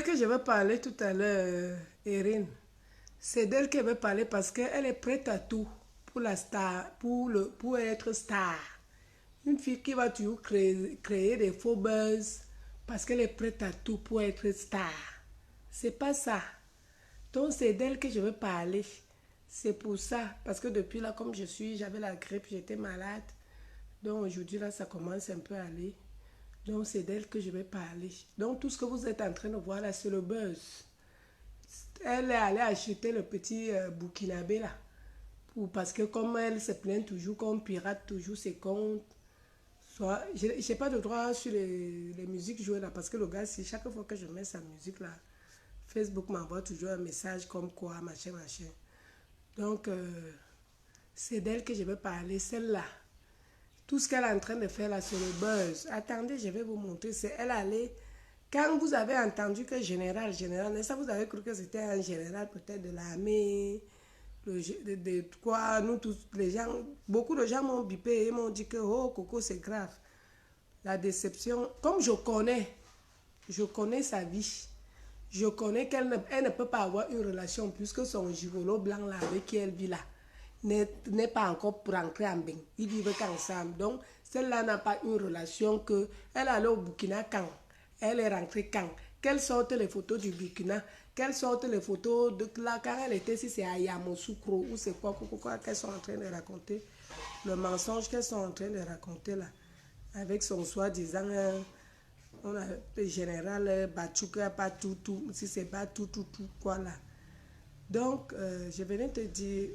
d'elle que je vais parler tout à l'heure, Erin. C'est d'elle que je vais parler parce qu'elle est prête à tout pour la star, pour être star. Une fille qui va toujours créer des faux buzz parce qu'elle est prête à tout pour être star. C'est pas ça. Donc c'est d'elle que je veux parler. C'est pour ça. Parce que depuis là, comme j'avais la grippe, j'étais malade. Donc aujourd'hui là, ça commence un peu à aller. Donc c'est d'elle que je vais parler. Donc tout ce que vous êtes en train de voir là, c'est le buzz. Elle est allée acheter le petit Burkinabé là. Parce que comme elle se plaint toujours, qu'on pirate toujours ses comptes. Soit, je n'ai pas de droit sur les musiques jouées là. Parce que le gars, si chaque fois que je mets sa musique là, Facebook m'envoie toujours un message comme quoi, machin, machin. Donc, c'est d'elle que je vais parler, celle-là. Tout ce qu'elle est en train de faire là, c'est le buzz. Attendez, je vais vous montrer. C'est elle allée. Quand vous avez entendu que général, mais ça vous avez cru que c'était un général peut-être de l'armée, de quoi, nous tous, les gens, beaucoup de gens m'ont bipé et m'ont dit que, oh, Coco, c'est grave. La déception, comme je connais sa vie. Je connais elle ne peut pas avoir une relation puisque son gigolo blanc là avec qui elle vit là n'est pas encore pour entrer en bain. Ils vivent qu'ensemble. Donc, celle-là n'a pas une relation que elle allait au Burkina quand elle est rentrée quand qu'elle sorte les photos du Burkina, qu'elle sorte les photos de là quand elle était si c'est à Yamoussoukro ou c'est quoi qu'elles sont en train de raconter. Le mensonge qu'elles sont en train de raconter là avec son soi-disant on a le général Batchouka, pas tout, si c'est pas tout, quoi là. Donc, je venais te dire,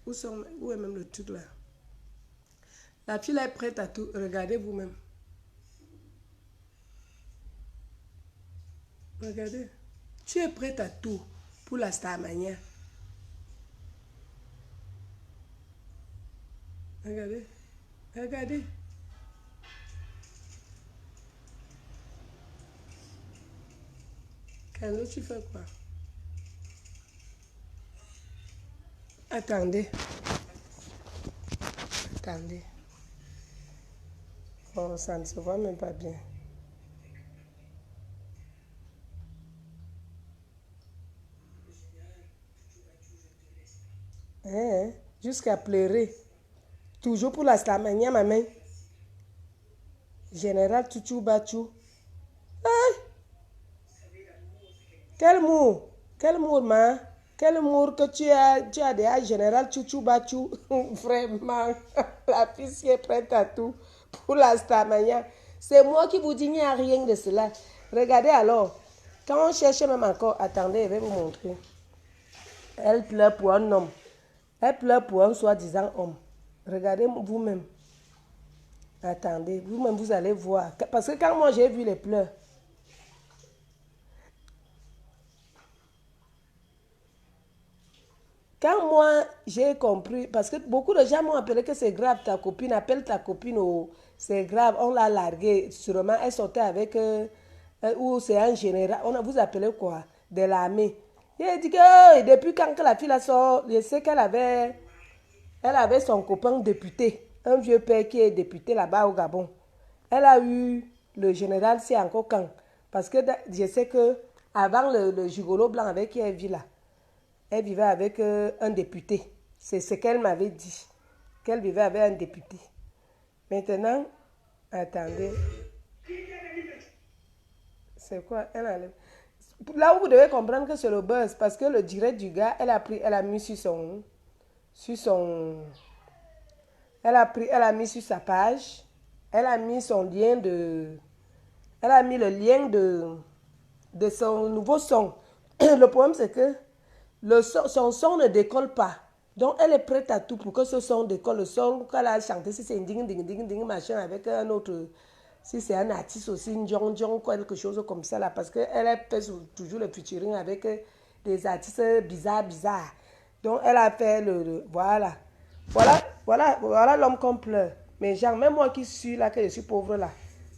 où est même le truc là? La fille là est prête à tout, regardez vous-même. Regardez. Tu es prête à tout pour la Starmania. Regardez. Regardez. Quand tu fais quoi? Attendez. Attendez. Oh, ça ne se voit même pas bien. Hein? Jusqu'à pleurer. Toujours pour la Starmania, ma main. Général Tutu Bachou. Ah, quel mot? Quel mot, ma? Quel mot que tu as déjà, Général Tutu Bachou? Vraiment, la fille est prête à tout pour la Starmania. C'est moi qui vous dis, il n'y a rien de cela. Regardez alors. Quand on cherche même encore, attendez, je vais vous montrer. Elle pleure pour un homme. Elle pleure pour un soi-disant homme. Regardez vous-même. Attendez, vous-même, vous allez voir. Parce que quand moi j'ai vu les pleurs, quand moi j'ai compris, parce que beaucoup de gens m'ont appelé que c'est grave, ta copine, appelle ta copine, oh, c'est grave, on l'a larguée, sûrement elle sortait avec, ou c'est un général, vous appelez quoi? De l'armée. J'ai dit que depuis quand que la fille la sort, je sais elle avait son copain député, un vieux père qui est député là-bas au Gabon. Elle a eu le général, c'est encore quand. Parce que je sais que avant le gigolo blanc avec qui elle vit là, elle vivait avec un député. C'est ce qu'elle m'avait dit. Qu'elle vivait avec un député. Maintenant, attendez. C'est quoi? Elle enlève. Là où vous devez comprendre que c'est le buzz, parce que le direct du gars, elle a mis sur son, elle a mis sur sa page, elle a mis son lien elle a mis le lien de son nouveau son. Le problème c'est que son son ne décolle pas. Donc elle est prête à tout pour que ce son décolle. Le son qu'elle a chanté, si c'est un ding ding ding ding machin avec un autre, si c'est un artiste aussi, un John John, quelque chose comme ça là, parce qu'elle fait toujours le featuring avec des artistes bizarres. Donc elle a fait voilà. Voilà l'homme qu'on pleure. Mais genre, même moi qui suis là, que je suis pauvre là,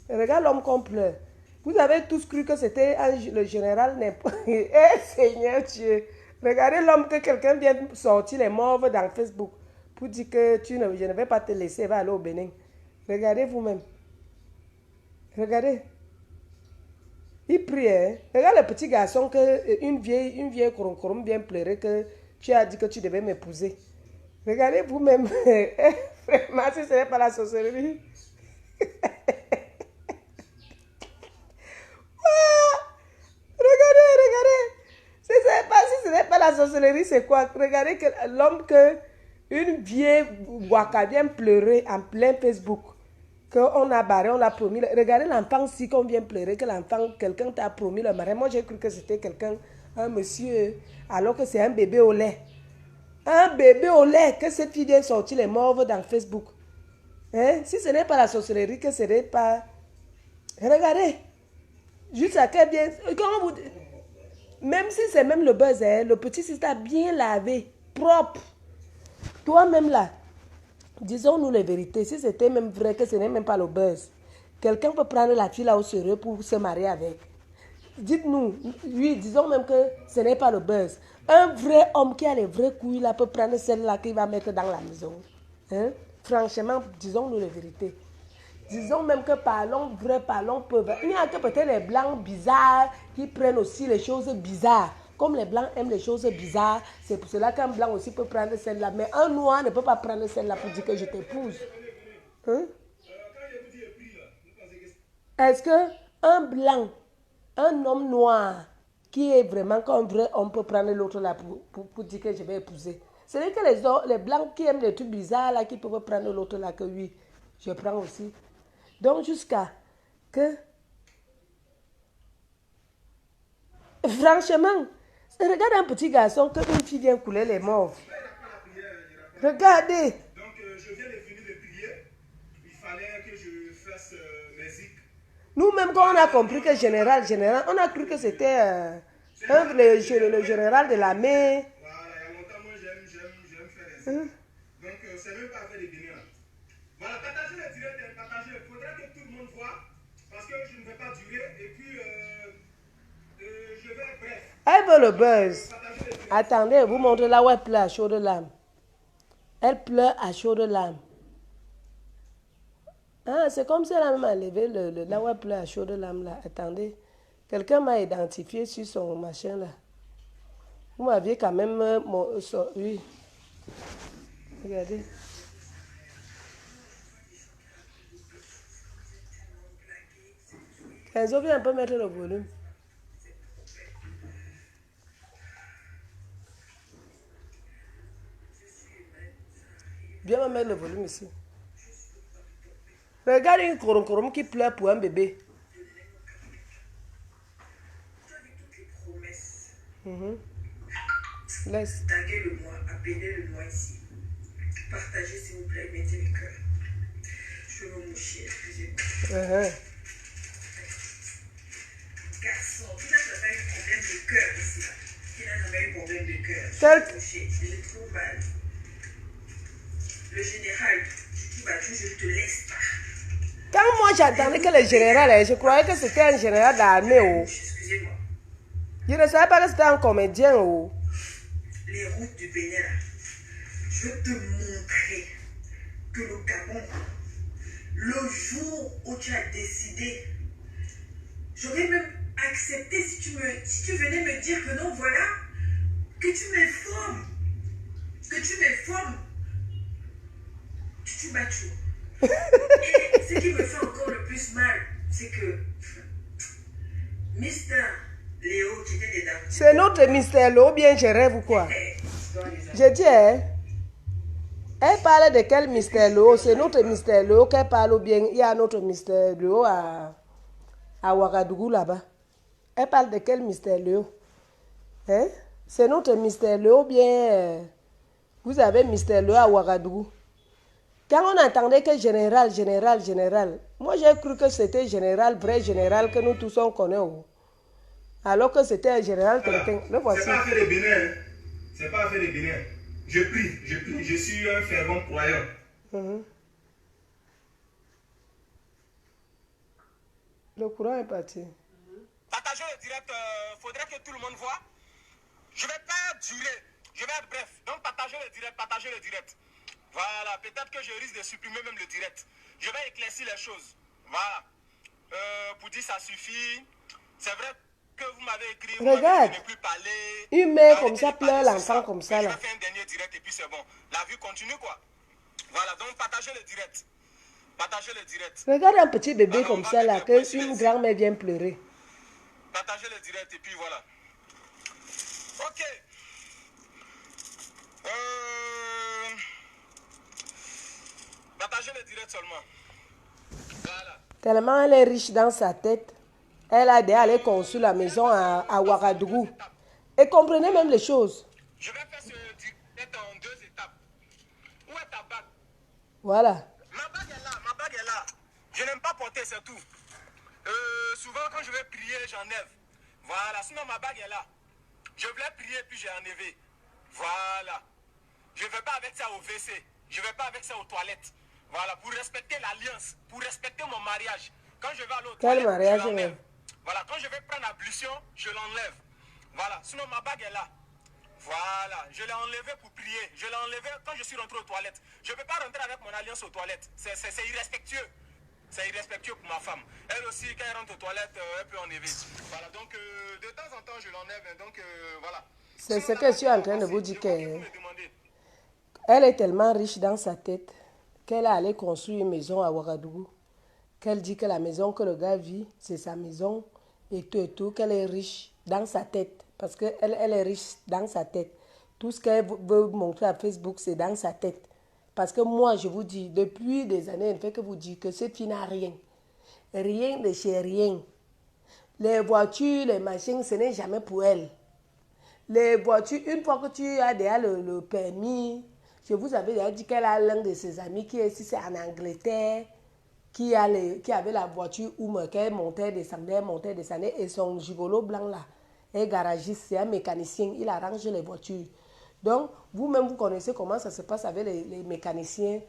regarde l'homme qu'on pleure. Vous avez tous cru que c'était le général n'importe. Eh Seigneur Dieu. Regardez l'homme que quelqu'un vient sortir les morts dans Facebook pour dire que je ne vais pas te laisser, va aller au Bénin. Regardez vous-même. Regardez. Il prie, hein. Regarde le petit garçon que une vieille corom vient pleurer que tu as dit que tu devais m'épouser. Regardez vous-même. Vraiment, si ce n'est pas la sorcellerie. Regardez, regardez. Si ce n'est pas la sorcellerie, c'est quoi? Regardez que l'homme que une vieille Waka vient pleurer en plein Facebook. Qu'on a barré, on l'a promis. Regardez l'enfant si qu'on vient pleurer, que l'enfant, quelqu'un t'a promis le mariage. Moi, j'ai cru que c'était quelqu'un, un monsieur, alors que c'est un bébé au lait. Un bébé au lait, que cette fille vient sortir les morts dans Facebook. Hein? Si ce n'est pas la sorcellerie, que ce n'est pas... Regardez. Juste à quel bien... Comment vous... Même si c'est même le buzz, hein, le petit système bien lavé, propre. Toi-même là, disons-nous les vérités. Si c'était même vrai que ce n'est même pas le buzz, quelqu'un peut prendre la fille là au sérieux pour se marier avec. Dites-nous, oui, disons même que ce n'est pas le buzz. Un vrai homme qui a les vrais couilles là peut prendre celle-là qu'il va mettre dans la maison. Hein? Franchement, disons-nous les vérités. Disons même que parlons vrai, parlons peu. Il n'y a que peut-être les blancs bizarres qui prennent aussi les choses bizarres. Comme les blancs aiment les choses bizarres, c'est pour cela qu'un blanc aussi peut prendre celle-là. Mais un noir ne peut pas prendre celle-là pour dire que je t'épouse. Hein? Est-ce que un blanc, un homme noir, qui est vraiment comme vrai homme peut prendre l'autre là pour dire que je vais épouser? C'est vrai que les blancs qui aiment les trucs bizarres là, qui peuvent prendre l'autre là, que oui, je prends aussi. Donc jusqu'à que... Franchement, regarde un petit garçon que une fille vient couler les morts. Regardez. Donc je viens de finir de prier. Il fallait que je fasse mes zik. Nous-mêmes, quand on a compris que général, on a cru que c'était le général de l'armée. Voilà, il y a longtemps, moi j'aime faire les zik. Donc c'est même pas fait de bénir. Voilà, partagez le direct, partagez. Il faudra que tout le monde voit. Parce que je ne vais pas durer. Et puis, je vais, bref. Elle veut le buzz. Attendez, vous montrez là où elle pleure à chaud de larmes. Elle pleure à chaud de larmes. Ah, c'est comme si elle a même enlevé là où elle pleure à chaud de larmes là. Attendez. Quelqu'un m'a identifié sur son machin là. Vous m'aviez quand même... oui. Regardez. Enzo, viens un peu mettre le volume. Viens me mettre le volume ici. Regarde une corom qui pleure pour un bébé. Laisse. Taguez-le-moi, appelez-le-moi ici. Partagez s'il vous plaît, mettez le cœur. Je veux moucher, excusez-moi. Garçon, qui n'a jamais eu problème de cœur ici là? Qui n'a jamais eu problème de cœur? Je veux moucher, j'ai trop mal. Le général, tu vas tout, je ne te laisse pas. Quand moi j'attendais que le général, je croyais que c'était un général de l'armée. Oh. Excusez-moi. Je ne savais pas que c'était un comédien. Oh. Les routes du Bénin, je veux te montrer que le Gabon, le jour où tu as décidé, j'aurais même accepté si tu venais me dire que non, voilà, que tu m'informes, tu m'as tout. Et ce qui me fait encore le plus mal, c'est que Mister Léo, qui était dedans. C'est notre mystère, ou bien je rêve ou quoi? Je dis, hein? Elle parle de quel mystère Léo? C'est notre mystère Léo qu'elle parle ou bien il y a notre mystère Léo à Ouagadougou là-bas. Elle parle de quel mystère Léo? Hein? C'est notre mystère Léo ou bien vous avez mystère Léo à Ouagadougou? Quand on entendait que général, moi j'ai cru que c'était général, vrai général que nous tous on connaît. Alors que c'était un général quelqu'un. Le voici. C'est pas affaire de Bénin. C'est pas affaire de Bénin. Je prie. Je suis un fervent croyant. Le courant est parti. Partagez le direct, faudrait que tout le monde voit. Je vais pas durer. Je vais être bref. Donc partagez le direct. Voilà, peut-être que je risque de supprimer même le direct. Je vais éclaircir les choses. Voilà. Pour dire ça suffit. C'est vrai que vous m'avez écrit, Regarde. vous ne plus parler. Une mère comme ça pleure l'enfant comme ça là. Je vais faire un dernier direct et puis c'est bon. La vie continue quoi. Voilà, donc partagez le direct. Partagez le direct. Regarde un petit bébé Alors, comme ça là, que une grand-mère vient pleurer. Partagez le direct et puis voilà. Ok. Partagez le direct seulement. Voilà. Tellement elle est riche dans sa tête. Elle a déjà allé construire la maison à Ouagadougou. Et comprenez même les choses. Je vais faire ce direct en 2 étapes. Où est ta bague? Voilà. Ma bague est là, ma bague est là. Je n'aime pas porter, c'est tout. Souvent quand je vais prier, j'enlève. Voilà, sinon ma bague est là. Je voulais prier puis j'ai enlevé. Voilà. Je ne vais pas avec ça au WC. Je ne vais pas avec ça aux toilettes. Voilà, pour respecter l'alliance, pour respecter mon mariage. Quand je vais aller aux toilettes, mariage, je l'enlève. Voilà, quand je vais prendre l'ablution, je l'enlève. Voilà, sinon ma bague est là. Voilà, je l'ai enlevé pour prier. Je l'ai enlevé quand je suis rentré aux toilettes. Je ne peux pas rentrer avec mon alliance aux toilettes. C'est irrespectueux. C'est irrespectueux pour ma femme. Elle aussi, quand elle rentre aux toilettes, elle peut enlever. Voilà, donc de temps en temps, je l'enlève. Donc voilà. C'est ce que je suis en train de vous dire. Elle est tellement riche dans sa tête qu'elle a allé construire une maison à Ouagadougou. Qu'elle dit que la maison que le gars vit, c'est sa maison et tout, qu'elle est riche dans sa tête. Parce qu'elle elle est riche dans sa tête. Tout ce qu'elle veut montrer à Facebook, c'est dans sa tête. Parce que moi, je vous dis, depuis des années, elle ne fait que vous dire que cette fille n'a rien. Rien de chez rien. Les voitures, les machines, ce n'est jamais pour elle. Les voitures, une fois que tu as déjà le permis, je vous avais déjà dit qu'elle a l'un de ses amis qui est ici, c'est en Angleterre, qui avait la voiture où qu'elle montait, descendait, et son gigolo blanc là, est garagiste, c'est un mécanicien, il arrange les voitures. Donc, vous-même, vous connaissez comment ça se passe avec les mécaniciens.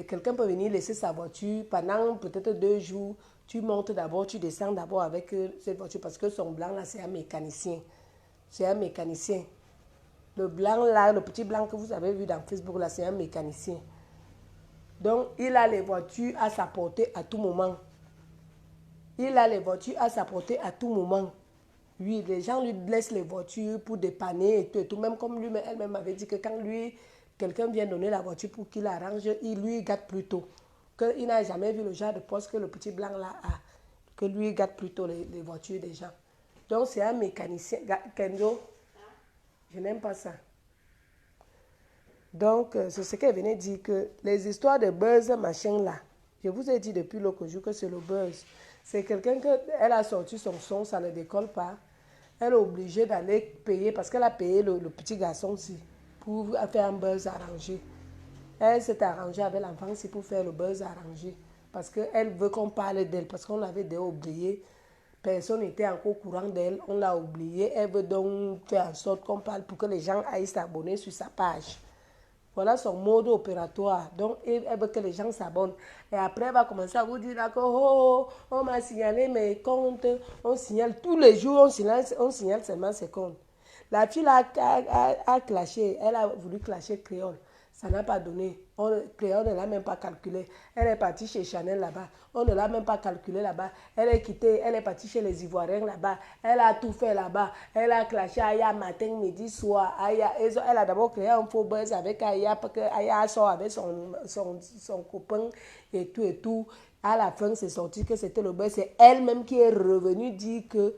Quelqu'un peut venir laisser sa voiture pendant peut-être 2 jours. Tu montes d'abord, tu descends d'abord avec cette voiture parce que son blanc là, c'est un mécanicien. C'est un mécanicien. Le blanc là, le petit blanc que vous avez vu dans Facebook là, c'est un mécanicien. Donc, il a les voitures à sa portée à tout moment. Il a les voitures à sa portée à tout moment. Oui, les gens lui laissent les voitures pour dépanner et tout. Même comme lui, elle-même avait dit que quand quelqu'un vient donner la voiture pour qu'il arrange, il lui gâte plutôt. Qu'il n'a jamais vu le genre de poste que le petit blanc là a. Que lui gâte plutôt les voitures des gens. Donc, c'est un mécanicien. Kendo, je n'aime pas ça. Donc, c'est ce qu'elle venait dire, que les histoires de buzz, machin là, je vous ai dit depuis l'autre jour que c'est le buzz. C'est quelqu'un qu'elle a sorti son son, ça ne décolle pas. Elle est obligée d'aller payer, parce qu'elle a payé le petit garçon aussi, pour faire un buzz arrangé. Elle s'est arrangée avec l'enfant aussi pour faire le buzz arrangé. Parce qu'elle veut qu'on parle d'elle, parce qu'on l'avait déjà oublié. Personne n'était encore au courant d'elle, on l'a oublié. Elle veut donc faire en sorte qu'on parle pour que les gens aillent s'abonner sur sa page. Voilà son mode opératoire. Donc, elle veut que les gens s'abonnent. Et après, elle va commencer à vous dire que on m'a signalé mes comptes. On signale tous les jours, on signale seulement ses comptes. La fille a clashé, elle a voulu clasher Créole. Ça n'a pas donné. Créole ne l'a même pas calculé. Elle est partie chez Chanel là-bas. On ne l'a même pas calculé là-bas. Elle est quittée, elle est partie chez les Ivoiriens là-bas. Elle a tout fait là-bas. Elle a clashé Aya matin, midi, soir. Elle a d'abord créé un faux buzz avec Aya parce que Aya sort avec son copain et tout et tout. À la fin, c'est sorti que c'était le buzz. C'est elle-même qui est revenue dire que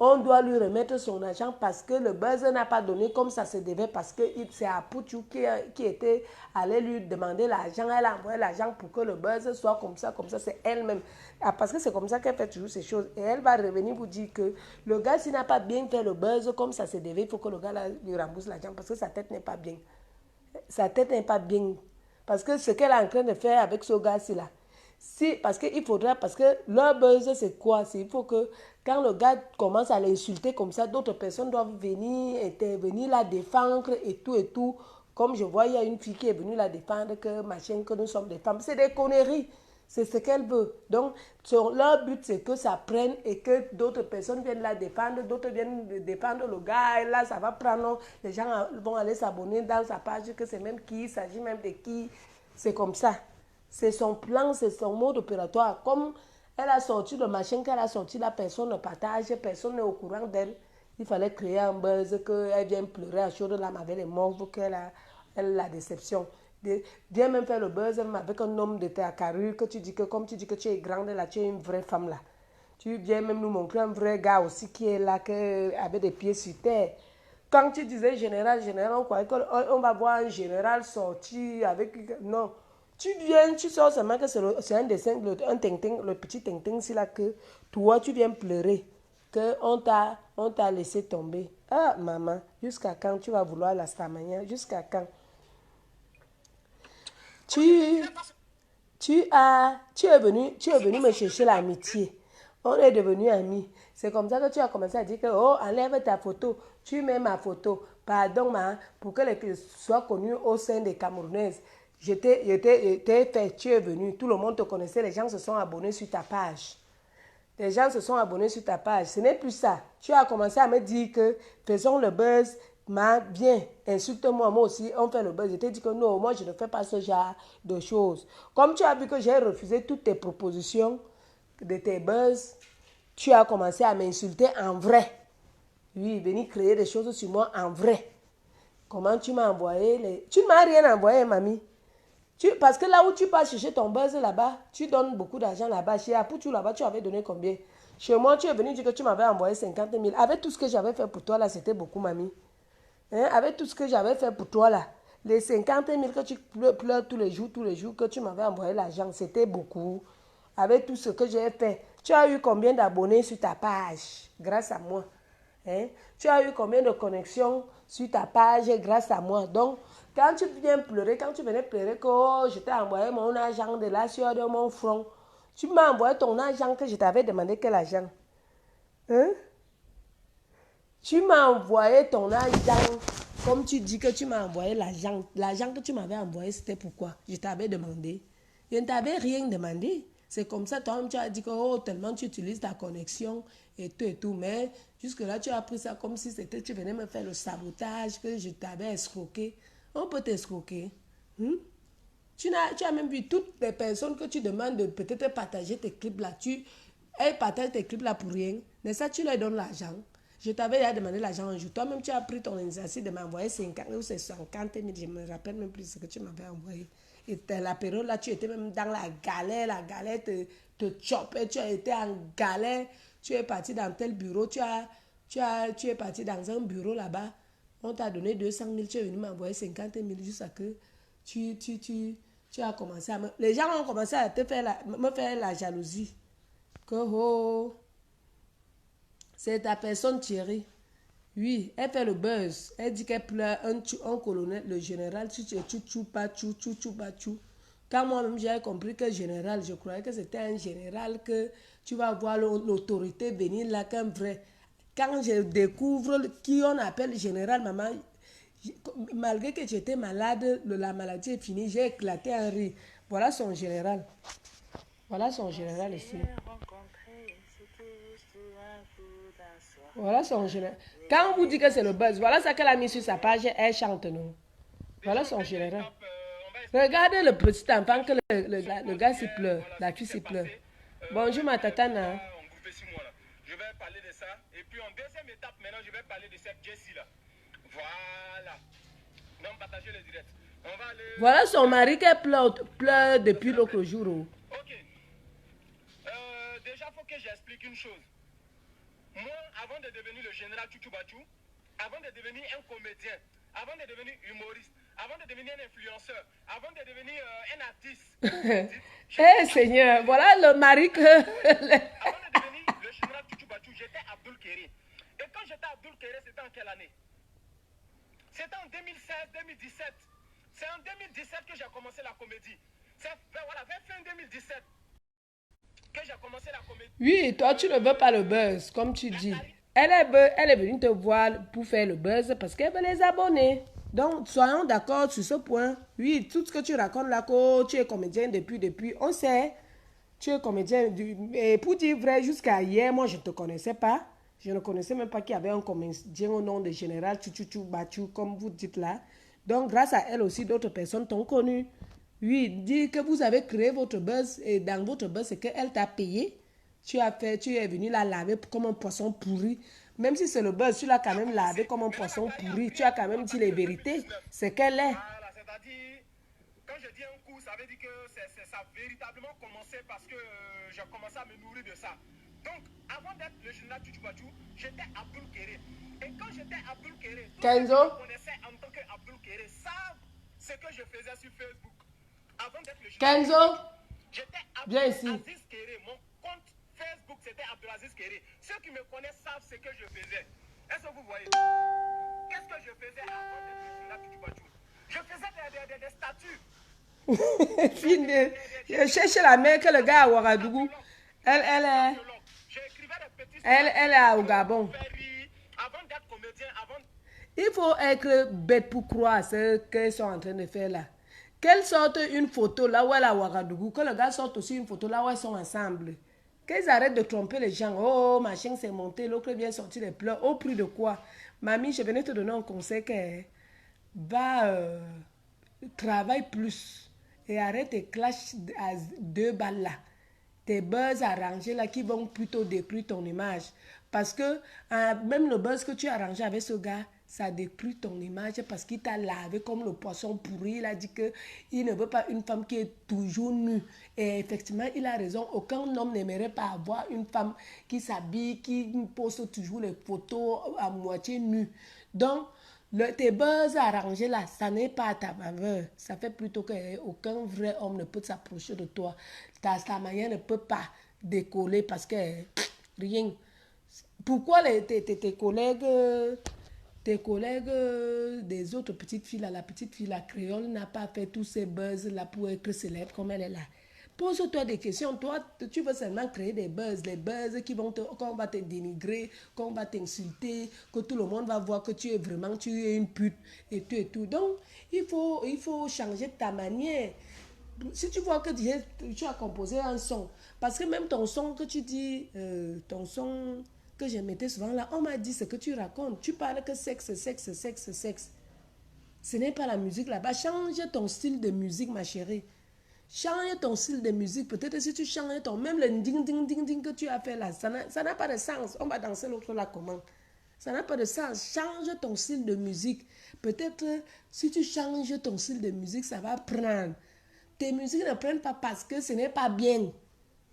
on doit lui remettre son argent parce que le buzz n'a pas donné comme ça se devait, parce que c'est Apoutou qui était allé lui demander l'argent. Elle a envoyé l'argent pour que le buzz soit comme ça, c'est elle-même. Parce que c'est comme ça qu'elle fait toujours ces choses. Et elle va revenir vous dire que le gars, s'il n'a pas bien fait le buzz comme ça se devait, il faut que le gars lui rembourse l'argent parce que sa tête n'est pas bien. Sa tête n'est pas bien. Parce que ce qu'elle est en train de faire avec ce gars-ci là, parce que leur buzz c'est quoi? Il faut que quand le gars commence à l'insulter comme ça, d'autres personnes doivent venir intervenir la défendre et tout. Comme je vois, il y a une fille qui est venue la défendre, que nous sommes des femmes. C'est des conneries. C'est ce qu'elle veut. Donc, leur but, c'est que ça prenne et que d'autres personnes viennent la défendre, d'autres viennent défendre le gars. Et là, ça va prendre. Les gens vont aller s'abonner dans sa page, que c'est même qui, il s'agit même de qui. C'est comme ça. C'est son plan, c'est son mode opératoire. Comme Elle a sorti le machin qu'elle a sorti, la personne ne partage, personne n'est au courant d'elle. Il fallait créer un buzz, qu'elle vienne pleurer à chaudes larmes avec les mauves, qu'elle a la déception. Viens même faire le buzz même avec un homme de ta carrure, que tu dis que comme tu dis que tu es grande là, tu es une vraie femme là. Tu viens même nous montrer un vrai gars aussi qui est là, avec des pieds sur terre. Quand tu disais général, on croyait qu'on va voir un général sorti avec... Non. Tu viens, tu sors seulement que c'est un dessin, un tintin, le petit tintin, c'est là que toi, tu viens pleurer. On t'a laissé tomber. Ah, maman, jusqu'à quand tu vas vouloir la stamania? Jusqu'à quand? Tu, tu es venu me chercher l'amitié. On est devenus amis. C'est comme ça que tu as commencé à dire que, oh, enlève ta photo. Tu mets ma photo. Pardon, ma, pour que les soient connus au sein des Camerounaises. J'étais fait, tu es venu. Tout le monde te connaissait. Les gens se sont abonnés sur ta page. Les gens se sont abonnés sur ta page. Ce n'est plus ça. Tu as commencé à me dire que faisons le buzz. Bien, insulte-moi, moi aussi, on fait le buzz. Je t'ai dit que non, moi je ne fais pas ce genre de choses. Comme tu as vu que j'ai refusé toutes tes propositions de tes buzz, tu as commencé à m'insulter en vrai. Oui, venir créer des choses sur moi en vrai. Comment tu m'as envoyé les... Tu ne m'as rien envoyé, mamie. Parce que là où tu passes chercher ton buzz là-bas, tu donnes beaucoup d'argent là-bas. Chez Apoutou là-bas, tu avais donné combien? Chez moi, tu es venu dire que tu m'avais envoyé 50 000. Avec tout ce que j'avais fait pour toi là, c'était beaucoup, mamie. Hein? Avec tout ce que j'avais fait pour toi là, les 50 000 que tu pleures tous les jours, que tu m'avais envoyé l'argent, c'était beaucoup. Avec tout ce que j'ai fait, tu as eu combien d'abonnés sur ta page grâce à moi? Hein? Tu as eu combien de connexions sur ta page grâce à moi? Donc, quand tu viens pleurer, quand tu venais pleurer que oh, je t'ai envoyé mon argent de la sueur de mon front, tu m'as envoyé ton argent que je t'avais demandé quel argent? Hein? Tu m'as envoyé ton argent, comme tu dis que tu m'as envoyé l'argent. L'argent que tu m'avais envoyé, c'était pourquoi? Je t'avais demandé. Je ne t'avais rien demandé. C'est comme ça, toi-même, tu as dit que oh, tellement tu utilises ta connexion et tout et tout. Mais jusque-là, tu as pris ça comme si c'était tu venais me faire le sabotage, que je t'avais escroqué. On peut t'escroquer. Tu as même vu toutes les personnes que tu demandes de peut-être partager tes clips là. Elles partagent tes clips là pour rien. Mais ça, tu leur donnes l'argent. Je t'avais déjà demandé l'argent un jour. Toi-même, tu as pris ton initiative de m'envoyer 50 ou 50 000. Je ne me rappelle même plus ce que tu m'avais envoyé. Et la période là, tu étais même dans la galère te chopait. Tu as été en galère. Tu es parti dans tel bureau. Tu es parti dans un bureau là-bas. On t'a donné 200 000. Tu es venu m'envoyer 50 000 jusqu'à que tu as commencé à me... Les gens ont commencé à me faire la jalousie. Que oh... C'est ta personne Thierry. Oui, elle fait le buzz. Elle dit qu'elle pleure un colonel, le général, chou. Quand moi-même j'ai compris que général, je croyais que c'était un général, que tu vas voir l'autorité venir là, qu'un vrai. Quand je découvre qui on appelle général, maman, malgré que j'étais malade, la maladie est finie, j'ai éclaté en rire. Voilà son général. Voilà son général ici. Voilà son général. Quand on vous dit que c'est le buzz, voilà ça qu'elle a mis sur sa page, elle chante nous. Voilà son général. Regardez le petit enfant que le gars s'y pleure, la fille s'y pleure. Bonjour ma tatana. Je vais parler de ça. Et puis en deuxième étape, maintenant, je vais parler de cette Jessie là. Voilà. Donc partagez le direct. On va aller... Voilà son mari qui pleure depuis l'autre jour. Ok. Déjà, il faut que j'explique une chose. Moi, avant de devenir le général Tchouchoubatou, avant de devenir un comédien, avant de devenir humoriste, avant de devenir un influenceur, avant de devenir un artiste. Eh Seigneur, voilà le mari que... Avant de devenir le général Tchouchoubatou, j'étais Abdoul Kéré. Et quand j'étais Abdoul Kéré, c'était en quelle année? C'était en 2016-2017. C'est en 2017 que j'ai commencé la comédie. C'est voilà, vers fin 2017 que j'ai commencé la comédie. Oui, toi tu ne veux pas le buzz, comme tu dis. Elle est venue te voir pour faire le buzz parce qu'elle veut les abonnés. Donc, soyons d'accord sur ce point. Oui, tout ce que tu racontes là, que tu es comédien depuis, on sait. Tu es comédien. Et pour dire vrai, jusqu'à hier, moi, je ne te connaissais pas. Je ne connaissais même pas qu'il y avait un comédien au nom de Général Tchouchoubatou, comme vous dites là. Donc, grâce à elle aussi, d'autres personnes t'ont connu. Oui, dire que vous avez créé votre buzz et dans votre buzz, c'est qu'elle t'a payé. Tu es venu la laver comme un poisson pourri. Même si c'est le buzz, tu l'as quand même lavé comme un poisson pourri. Tu as quand même dit les vérités. C'est qu'elle est. Voilà, c'est-à-dire, quand je dis un coup, ça veut dire que ça a véritablement commencé parce que j'ai commencé à me nourrir de ça. Donc, avant d'être le général Tutubatou, j'étais Abdul Kéré. Et quand j'étais Abdul Kéré, tous ceux qui Kenzo, me connaissaient en tant qu'Abdul Kéré savent ce que je faisais sur Facebook. Avant d'être le général Kenzo, j'étais viens ici. Abdelaziz Kéré. Mon compte Facebook, c'était Abdelaziz Kéré. Ceux qui me connaissent savent ce que je faisais. Est-ce que vous voyez? Qu'est-ce que je faisais avant d'être le général Tutubatou? Je faisais des statues. Fine. Je cherche la mère que le gars à Ouagadougou. Elle est au Gabon. Avant d'être comédien, avant... Il faut être bête pour croire ce qu'ils sont en train de faire là. Qu'elle sorte une photo là où elle est à Ouagadougou, que le gars sorte aussi une photo là où ils sont ensemble. Qu'ils arrêtent de tromper les gens. Oh, machin s'est monté, l'autre vient sortir les pleurs. Au prix de quoi? Mamie, je venais te donner un conseil que va travaille plus et arrête tes clashs à 2 balles là. Tes buzz arrangés là qui vont plutôt détruire ton image. Parce que même le buzz que tu as arrangé avec ce gars, ça détruit ton image parce qu'il t'a lavé comme le poisson pourri. Il a dit qu'il ne veut pas une femme qui est toujours nue. Et effectivement, il a raison. Aucun homme n'aimerait pas avoir une femme qui s'habille, qui poste toujours les photos à moitié nues. Donc, tes buzz arrangés là, ça n'est pas à ta faveur. Ça fait plutôt qu'aucun vrai homme ne peut s'approcher de toi. Ta manière ne peut pas décoller parce que rien. Pourquoi tes collègues des autres petites filles là, la petite fille la créole n'a pas fait tous ces buzz là pour être célèbre comme elle est là? Pose-toi des questions. Toi, tu veux seulement créer des buzz, les buzz qu'on va te dénigrer, qu'on va t'insulter, que tout le monde va voir que tu es une pute et tout et tout. Donc, il faut changer ta manière. Si tu vois que tu as composé un son, parce que même ton son que tu dis, ton son que je mettais souvent là, on m'a dit ce que tu racontes. Tu parles que sexe, sexe, sexe, sexe. Ce n'est pas la musique là-bas. Change ton style de musique, ma chérie. Change ton style de musique. Peut-être si tu changes même le ding ding ding ding que tu as fait là, ça n'a pas de sens. On va danser l'autre là comment? Ça n'a pas de sens. Change ton style de musique. Peut-être si tu changes ton style de musique, ça va prendre. Tes musiques ne prennent pas parce que ce n'est pas bien.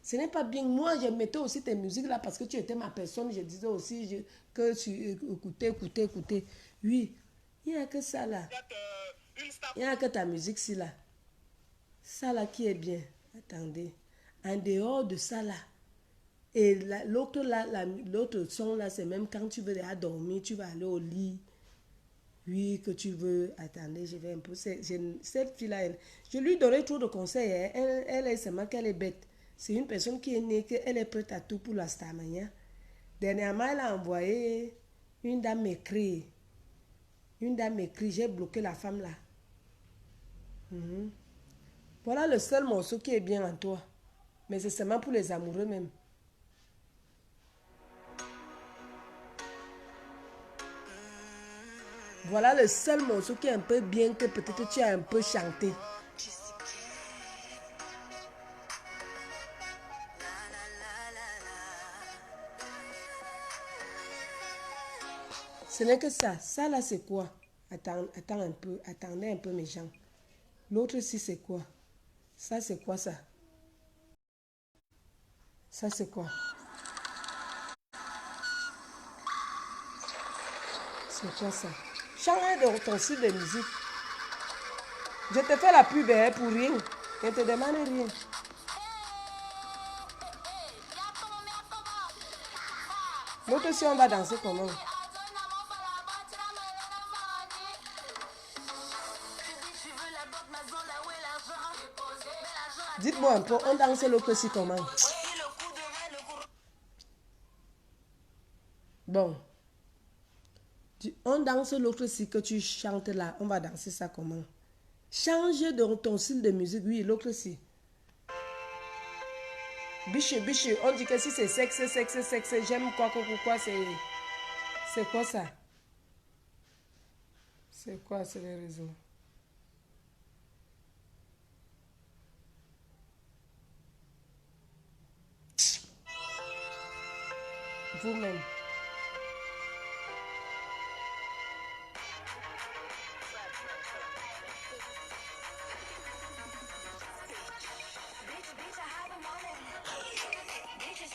Ce n'est pas bien. Moi, je mettais aussi tes musiques là parce que tu étais ma personne. Je disais aussi que tu écoutez. Oui, il n'y a que ça là. Il n'y a que ta musique si là. Ça là qui est bien. Attendez. En dehors de ça là. Et l'autre là, l'autre son là, c'est même quand tu veux déjà dormir, tu vas aller au lit. Oui, que tu veux. Attendez, je vais un peu. Cette fille-là, je lui donnais trop de conseils. Hein. Elle est seulement qu'elle est bête. C'est une personne qui est née, qu'elle est prête à tout pour la starmania. Dernièrement, elle a envoyé une dame m'écrire. J'ai bloqué la femme là. Voilà le seul morceau qui est bien en toi. Mais c'est seulement pour les amoureux même. Voilà le seul morceau qui est un peu bien que peut-être tu as un peu chanté. Ce n'est que ça. Ça là c'est quoi? Attends un peu. Attendez un peu mes gens. L'autre ici c'est quoi? Ça c'est quoi ça? Ça c'est quoi? C'est quoi ça? Change de ton style de musique. Je te fais la pub pour rien. Je ne te demande rien. L'autre si on va danser comment? Dites-moi un peu, on danse l'autre si comment? Bon. On danse l'autre si que tu chantes là. On va danser ça comment? Change de ton style de musique. Oui, l'autre si. Biche. On dit que si c'est sexe, j'aime quoi, c'est quoi ça? C'est quoi, c'est les réseaux? vous-même.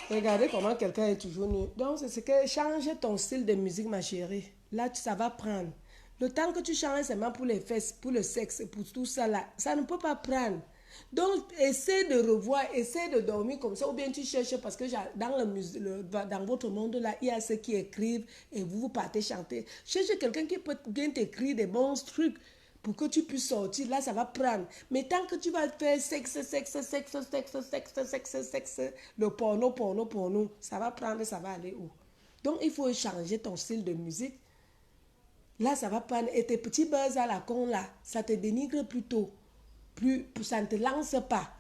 Regardez comment quelqu'un est toujours nu. Donc, c'est ce que change ton style de musique, ma chérie. Là, ça va prendre. Le temps que tu changes seulement pour les fesses, pour le sexe, pour tout ça là, ça ne peut pas prendre. Donc, essaie de revoir, essaie de dormir comme ça, ou bien tu cherches, parce que dans votre monde là, il y a ceux qui écrivent et vous partez chanter. Cherche quelqu'un qui peut bien t'écrire des bons trucs pour que tu puisses sortir. Là, ça va prendre. Mais tant que tu vas faire sexe, le porno, ça va prendre, ça va aller où? Donc, il faut changer ton style de musique. Là, ça va prendre. Et tes petits buzz à la con, là, ça te dénigre plutôt. Ça ne te lance pas.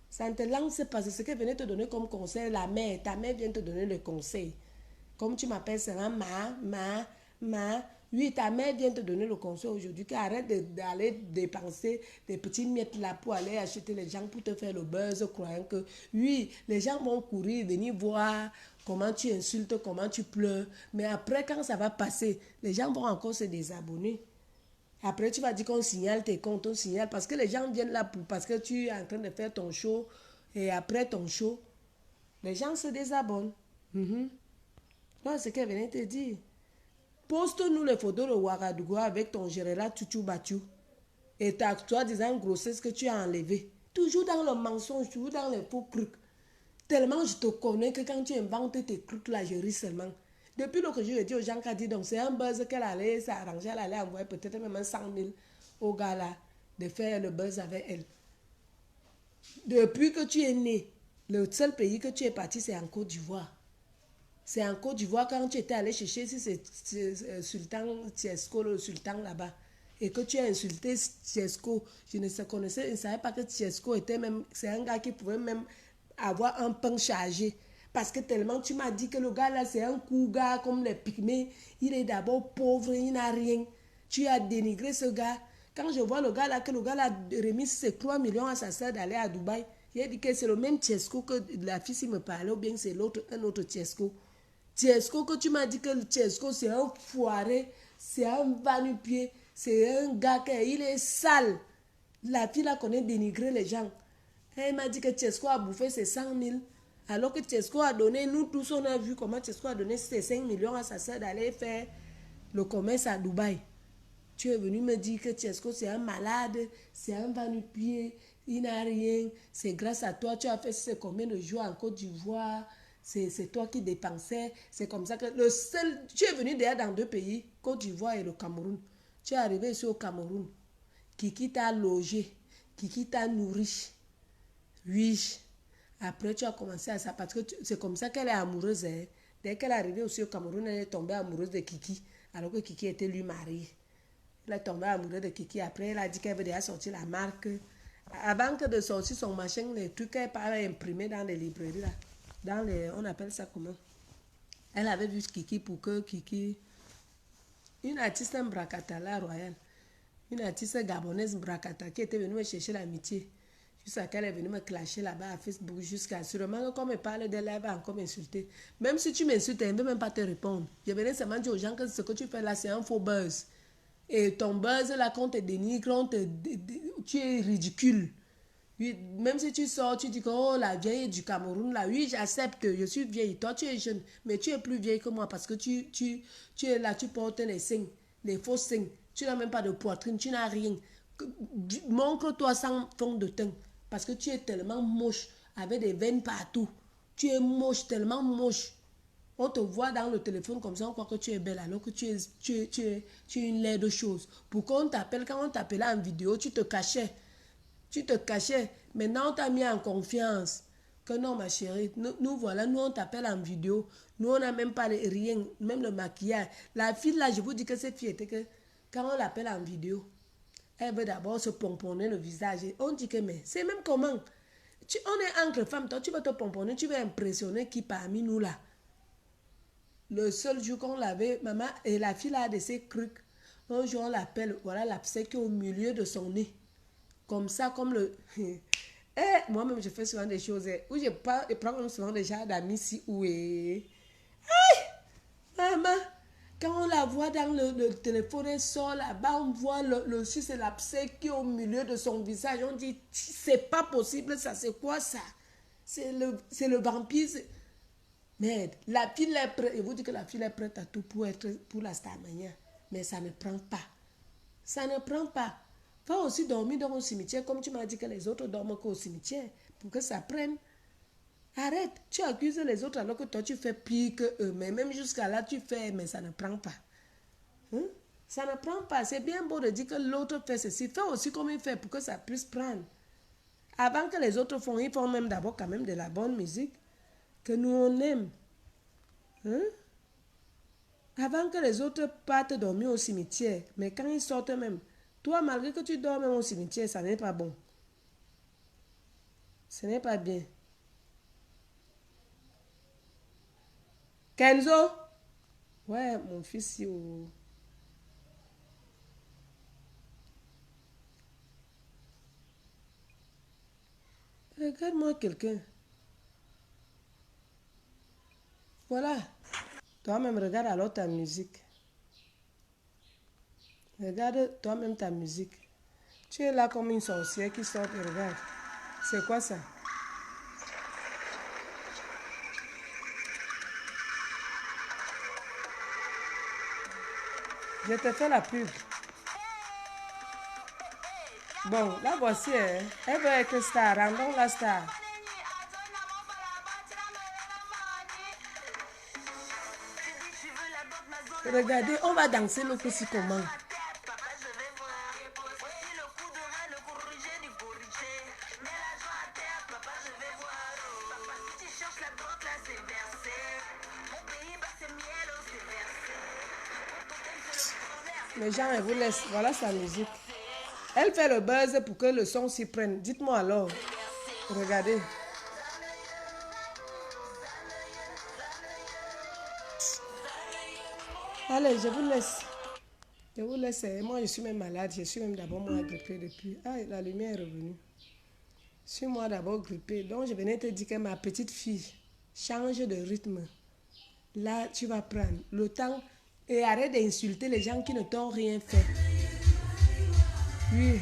Ça ne te lance pas. C'est ce que venait te donner comme conseil la mère. Ta mère vient te donner le conseil. Comme tu m'appelles, c'est un ma. Oui, ta mère vient te donner le conseil aujourd'hui. Arrête d'aller dépenser des petites miettes là pour aller acheter les gens pour te faire le buzz, croyant que oui, les gens vont courir, venir voir comment tu insultes, comment tu pleures. Mais après, quand ça va passer, les gens vont encore se désabonner. Après, tu vas dire qu'on signale tes comptes, on signale parce que les gens viennent là parce que tu es en train de faire ton show. Et après ton show, les gens se désabonnent. Donc, c'est ce qu'elle venait te dire. Poste-nous les photos de Ouagadougou avec ton général Tutu Batu. Et toi disant grossesse que tu as enlevé. Toujours dans le mensonge, toujours dans les faux trucs. Tellement je te connais que quand tu inventes tes trucs là, je ris seulement. Depuis que je lui ai dit aux gens qu'elle dit, donc c'est un buzz qu'elle allait s'arranger, elle allait envoyer peut-être même 100 000 au gars là, de faire le buzz avec elle. Depuis que tu es né, le seul pays que tu es parti, c'est en Côte d'Ivoire. C'est en Côte d'Ivoire quand tu étais allé chercher si c'est Sultan Tiesco, le sultan là-bas. Et que tu as insulté Tiesco. Je ne savais pas que Tiesco était même, c'est un gars qui pouvait même avoir un pain chargé. Parce que tellement tu m'as dit que le gars là c'est un cougar comme les pygmées. Il est d'abord pauvre, il n'a rien. Tu as dénigré ce gars. Quand je vois le gars là, que le gars là a remis ses 3 millions à sa soeur d'aller à Dubaï, il a dit que c'est le même Tiesco que la fille s'il me parlait, ou bien c'est un autre Tiesco. Tiesco que tu m'as dit que le Tiesco c'est un foiré, c'est un va-nu-pied, c'est un gars il est sale. La fille là connaît dénigrer les gens. Elle m'a dit que Tiesco a bouffé ses 100 000. Alors que Tiesco a donné, nous tous on a vu comment Tiesco a donné ses 5 millions à sa soeur d'aller faire le commerce à Dubaï. Tu es venu me dire que Tiesco c'est un malade, c'est un va-nu-pied, il n'a rien. C'est grâce à toi, tu as fait combien de jours en Côte d'Ivoire. C'est toi qui dépensais. C'est comme ça que tu es venu déjà dans 2 pays, Côte d'Ivoire et le Cameroun. Tu es arrivé ici au Cameroun. Kiki t'a logé. Kiki t'a nourri. Oui. Après, tu as commencé à ça parce que c'est comme ça qu'elle est amoureuse. Hein. Dès qu'elle est arrivée aussi au Cameroun, elle est tombée amoureuse de Kiki. Alors que Kiki était lui marié. Elle est tombée amoureuse de Kiki. Après, elle a dit qu'elle veut déjà sortir la marque. Avant que de sortir son machin, les trucs qu'elle parlait imprimés dans les librairies là. On appelle ça comment? Elle avait vu Kiki pour que Kiki, une artiste Mbrakata là, royale, une artiste gabonaise Mbrakata qui était venue me chercher l'amitié, jusqu'à qu'elle est venue me clasher là-bas à Facebook, jusqu'à sûrement que comme elle parle d'elle, elle va encore m'insulter. Même si tu m'insultes, elle ne veut même pas te répondre. Je venais seulement dire aux gens que ce que tu fais là, c'est un faux buzz. Et ton buzz là, qu'on te dénigre, tu es ridicule. Oui, même si tu sors, tu dis que oh, la vieille du Cameroun, là, oui, j'accepte, je suis vieille. Toi, tu es jeune, mais tu es plus vieille que moi parce que tu es là, tu portes les seins, les faux seins. Tu n'as même pas de poitrine, tu n'as rien. Montre-toi sans fond de teint parce que tu es tellement moche, avec des veines partout. Tu es moche, tellement moche. On te voit dans le téléphone comme ça, on croit que tu es belle alors que tu es une laide de choses. Pour qu'on t'appelle, quand on t'appelait en vidéo, tu te cachais. Tu te cachais. Maintenant, on t'a mis en confiance. Que non, ma chérie. Nous voilà, nous, on t'appelle en vidéo. Nous, on n'a même pas rien, même le maquillage. La fille, là, je vous dis que cette fille était que, quand on l'appelle en vidéo, elle veut d'abord se pomponner le visage. Et on dit que, mais c'est même comment? On est entre femmes, toi, tu vas te pomponner, tu vas impressionner qui parmi nous, là? Le seul jour qu'on l'avait, maman, et la fille, là, a de ses trucs. Un jour, on l'appelle, voilà, l'abcès qui est au milieu de son nez. Comme ça, comme le... moi-même, je fais souvent des choses où je prends souvent des gens d'amis si ou... Aïe! Maman, quand on la voit dans le téléphone, elle sort là-bas, on voit le suce et l'abcès qui est au milieu de son visage. On dit, c'est pas possible, ça, c'est quoi ça? C'est le vampire. Mais la fille est prête, je vous dis que la fille est prête à tout pour la Starmania. Mais ça ne prend pas. Ça ne prend pas. Faut aussi dormir dans un cimetière, comme tu m'as dit que les autres dorment qu'au cimetière, pour que ça prenne. Arrête, tu accuses les autres alors que toi tu fais pire que eux. Mais même jusqu'à là tu fais, mais ça ne prend pas. Hein? Ça ne prend pas. C'est bien beau de dire que l'autre fait ceci. Fais aussi comme il fait pour que ça puisse prendre. Avant que les autres font, ils font même d'abord quand même de la bonne musique que nous on aime. Hein? Avant que les autres partent dormir au cimetière. Mais quand ils sortent même, toi malgré que tu dors même au cimetière, ça n'est pas bon. Ce n'est pas bien. Kenzo? Ouais, mon fils, regarde-moi quelqu'un. Voilà. Toi-même, regarde alors ta musique. Regarde toi-même ta musique. Tu es là comme une sorcière qui sort et regarde. C'est quoi ça? Je te fais la pub. Bon, la voici. Hein. Elle veut être star. Rendons la star. Regardez, on va danser le coup si comment. Les gens, elle vous laisse. Voilà sa musique. Elle fait le buzz pour que le son s'y prenne. Dites-moi alors. Regardez. Allez, je vous laisse. Je vous laisse. Moi, je suis même malade. Je suis même d'abord moi grippée depuis. Ah, la lumière est revenue. Je suis moi d'abord grippée. Donc, je venais te dire que ma petite fille change de rythme. Là, tu vas prendre le temps et arrête d'insulter les gens qui ne t'ont rien fait. Oui.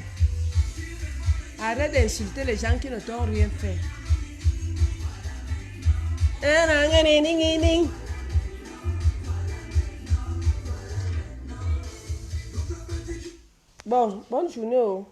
Arrête d'insulter les gens qui ne t'ont rien fait. Bon, bonne journée.